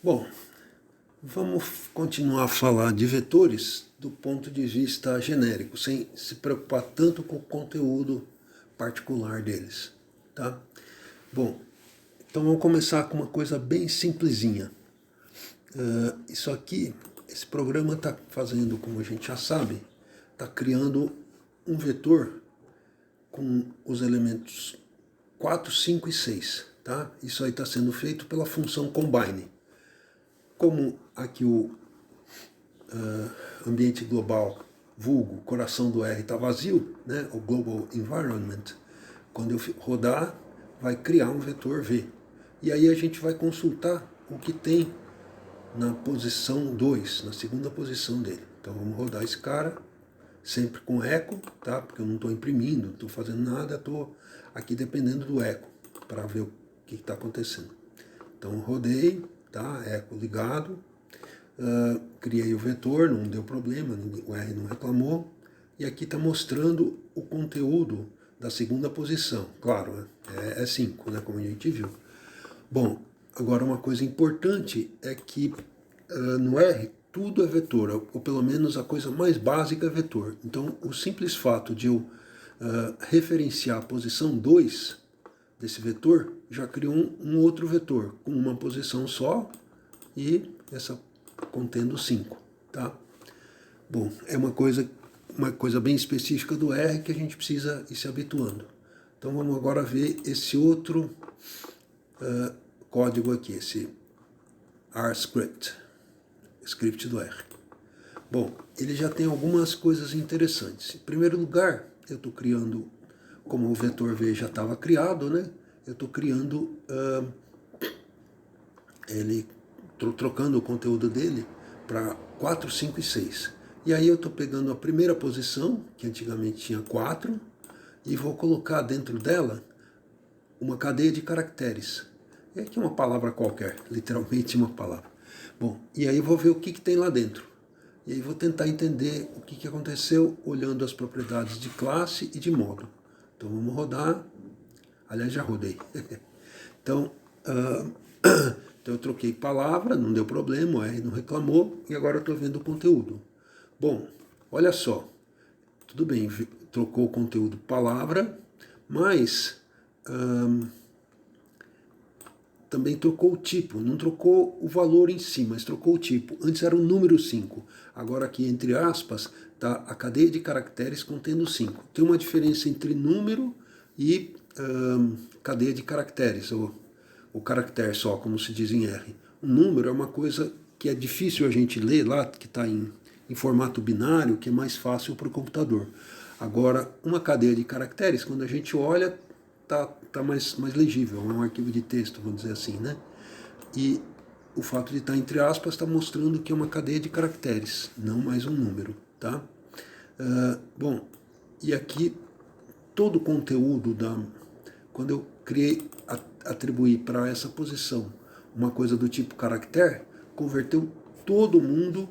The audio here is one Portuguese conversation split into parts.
Bom, vamos continuar a falar de vetores do ponto de vista genérico, sem se preocupar tanto com o conteúdo particular deles, tá? Bom, então vamos começar com uma coisa bem simplesinha. Isso aqui, esse programa está fazendo, como a gente já sabe, está criando um vetor com os elementos 4, 5 e 6. Tá? Isso aí está sendo feito pela função combine. Como aqui o ambiente global, vulgo, coração do R está vazio, né? O global environment, quando eu rodar, vai criar um vetor V. E aí a gente vai consultar o que tem na posição 2, na segunda posição dele. Então vamos rodar esse cara, sempre com eco, tá? Porque eu não estou imprimindo, não estou fazendo nada, estou aqui dependendo do eco, para ver o que está acontecendo. Então rodei, tá? Eco ligado, criei o vetor, não deu problema, o R não reclamou, e aqui está mostrando o conteúdo da segunda posição. Claro, é 5, né, como a gente viu. Bom, agora uma coisa importante é que no R tudo é vetor, ou pelo menos a coisa mais básica é vetor. Então o simples fato de eu referenciar a posição 2 desse vetor já criou um outro vetor com uma posição só e essa contendo 5. Tá? Bom, é uma coisa bem específica do R que a gente precisa ir se habituando. Então vamos agora ver esse outro código aqui, esse R-script, script do R. Bom, ele já tem algumas coisas interessantes. Em primeiro lugar, eu estou criando, como o vetor V já estava criado, né? Eu estou criando ele, trocando o conteúdo dele para 4, 5 e 6. E aí eu estou pegando a primeira posição, que antigamente tinha 4, e vou colocar dentro dela uma cadeia de caracteres. É aqui uma palavra qualquer, literalmente uma palavra. Bom, e aí eu vou ver o que tem lá dentro. E aí vou tentar entender o que aconteceu olhando as propriedades de classe e de modo. Então vamos rodar. Aliás, já rodei. Então, então eu troquei palavra, não deu problema, o R não reclamou, e agora eu estou vendo o conteúdo. Bom, olha só, tudo bem, trocou o conteúdo palavra, mas também trocou o tipo, não trocou o valor em si, mas trocou o tipo. Antes era o número 5, agora aqui entre aspas está a cadeia de caracteres contendo 5. Tem uma diferença entre número e cadeia de caracteres, ou o caractere só, como se diz em R. O número é uma coisa que é difícil a gente ler lá, que está em formato binário, que é mais fácil para o computador. Agora, uma cadeia de caracteres, quando a gente olha, tá mais legível, é um arquivo de texto, vamos dizer assim, né? E o fato de estar entre aspas está mostrando que é uma cadeia de caracteres, não mais um número, tá? Bom, e aqui todo o conteúdo quando eu atribuí para essa posição uma coisa do tipo caractere, converteu todo mundo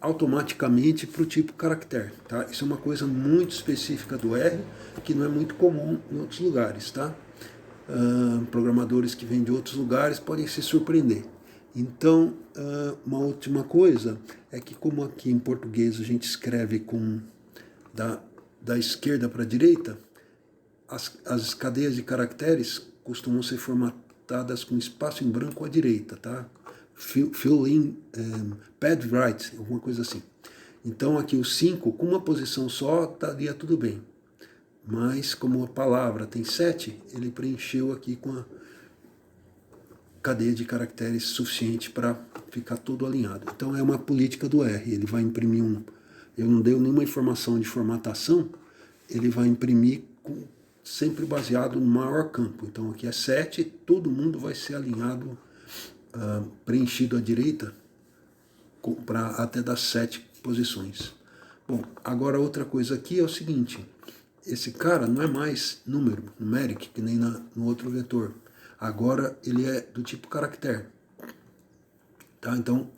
automaticamente para o tipo caractere. Tá? Isso é uma coisa muito específica do R, que não é muito comum em outros lugares. Tá? Programadores que vêm de outros lugares podem se surpreender. Então, uma última coisa é que, como aqui em português a gente escreve da esquerda para a direita, as cadeias de caracteres costumam ser formatadas com espaço em branco à direita, tá? Fill in, pad right, alguma coisa assim. Então aqui o 5, com uma posição só, estaria tudo bem. Mas como a palavra tem 7, ele preencheu aqui com a cadeia de caracteres suficiente para ficar todo alinhado. Então é uma política do R, ele vai imprimir eu não dei nenhuma informação de formatação, ele vai imprimir sempre baseado no maior campo. Então aqui é 7, todo mundo vai ser alinhado, preenchido à direita, para até das 7 posições. Bom, agora outra coisa aqui é o seguinte, esse cara não é mais numeric, que nem no outro vetor. Agora ele é do tipo caractere. Tá? Então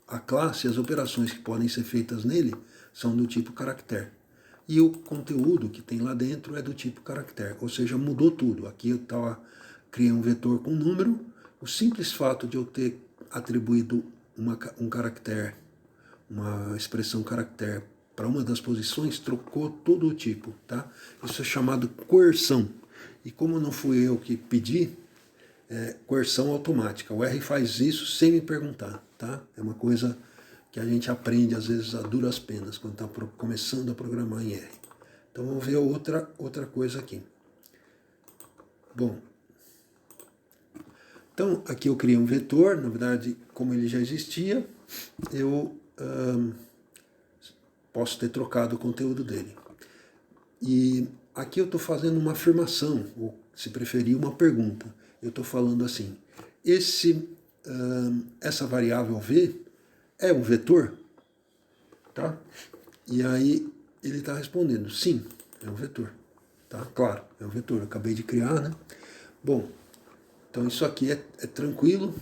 a classe, as operações que podem ser feitas nele são do tipo caractere. E o conteúdo que tem lá dentro é do tipo caractere, ou seja, mudou tudo. Aqui eu criei um vetor com número, o simples fato de eu ter atribuído um caractere, uma expressão caractere para uma das posições, trocou todo o tipo, tá? Isso é chamado coerção. E como não fui eu que pedi, coerção automática. O R faz isso sem me perguntar, tá? É uma coisa que a gente aprende às vezes a duras penas quando está começando a programar em R. Então vamos ver outra coisa aqui. Bom, então aqui eu criei um vetor, na verdade, como ele já existia, eu posso ter trocado o conteúdo dele. E aqui eu estou fazendo uma afirmação, ou se preferir, uma pergunta. Eu estou falando assim, essa variável V é um vetor? Tá? E aí ele está respondendo, sim, é um vetor. Tá? Claro, é um vetor, eu acabei de criar, né? Bom, então isso aqui é tranquilo,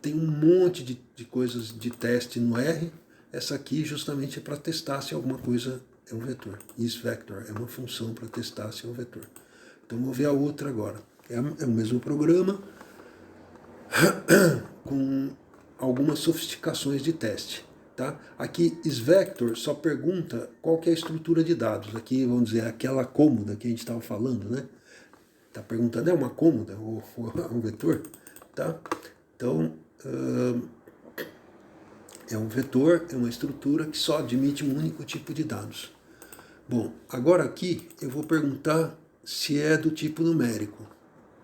tem um monte de coisas de teste no R. Essa aqui justamente é para testar se alguma coisa é um vetor. isVector é uma função para testar se é um vetor. Então vamos ver a outra agora. É o mesmo programa, com algumas sofisticações de teste. Tá? Aqui, isVector só pergunta qual que é a estrutura de dados. Aqui, vamos dizer, aquela cômoda que a gente estava falando, né? Está perguntando, é uma cômoda ou um vetor? Tá? Então, é um vetor, é uma estrutura que só admite um único tipo de dados. Bom, agora aqui eu vou perguntar se é do tipo numérico.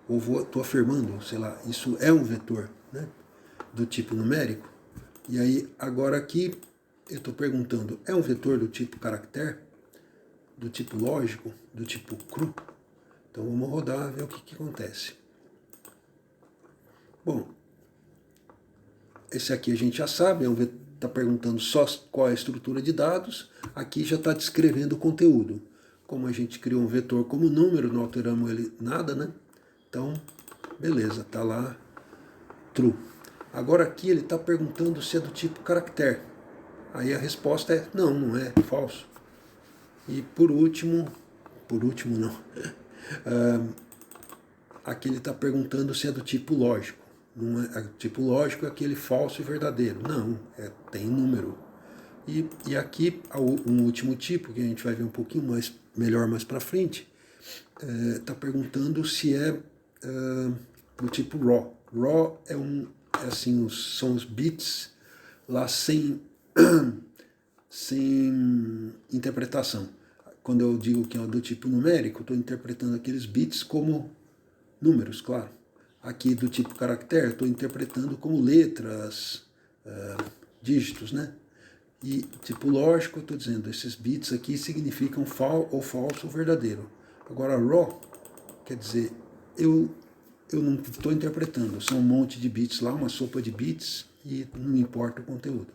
Ou estou afirmando, sei lá, isso é um vetor, né? Do tipo numérico. E aí, agora aqui, eu estou perguntando, é um vetor do tipo caractere? Do tipo lógico? Do tipo cru? Então vamos rodar, ver o que acontece. Bom, esse aqui a gente já sabe, está perguntando só qual é a estrutura de dados. Aqui já está descrevendo o conteúdo. Como a gente criou um vetor como número, não alteramos ele nada, né? Então, beleza, está lá true. Agora aqui ele está perguntando se é do tipo caractere. Aí a resposta é não, não é, falso. E por último não. Aqui ele está perguntando se é do tipo lógico. Não é, tipo lógico é aquele falso e verdadeiro. Não, tem número. E aqui um último tipo, que a gente vai ver um pouquinho melhor mais para frente, está perguntando se é do tipo raw. Raw assim, são os bits lá sem interpretação. Quando eu digo que é do tipo numérico, estou interpretando aqueles bits como números, claro. Aqui do tipo caractere, estou interpretando como letras, dígitos, né? E tipo lógico, eu estou dizendo, esses bits aqui significam ou falso ou verdadeiro. Agora raw, quer dizer, eu não estou interpretando, são um monte de bits lá, uma sopa de bits, e não importa o conteúdo.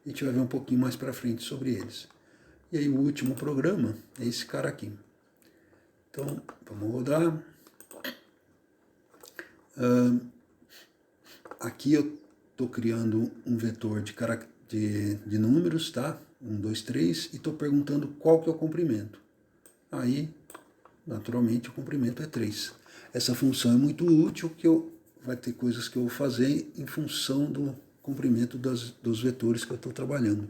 A gente vai ver um pouquinho mais para frente sobre eles. E aí o último programa é esse cara aqui. Então, vamos rodar. Aqui eu estou criando um vetor de números, tá? 1, 2, 3, e estou perguntando qual que é o comprimento. Aí, naturalmente, o comprimento é 3. Essa função é muito útil, que vai ter coisas que eu vou fazer em função do comprimento dos vetores que eu estou trabalhando.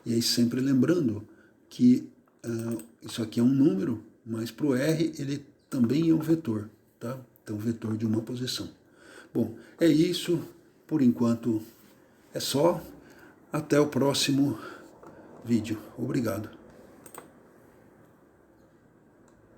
E aí sempre lembrando que isso aqui é um número, mas para o R ele também é um vetor, tá? Então, vetor de uma posição. Bom, é isso. Por enquanto é só. Até o próximo vídeo. Obrigado.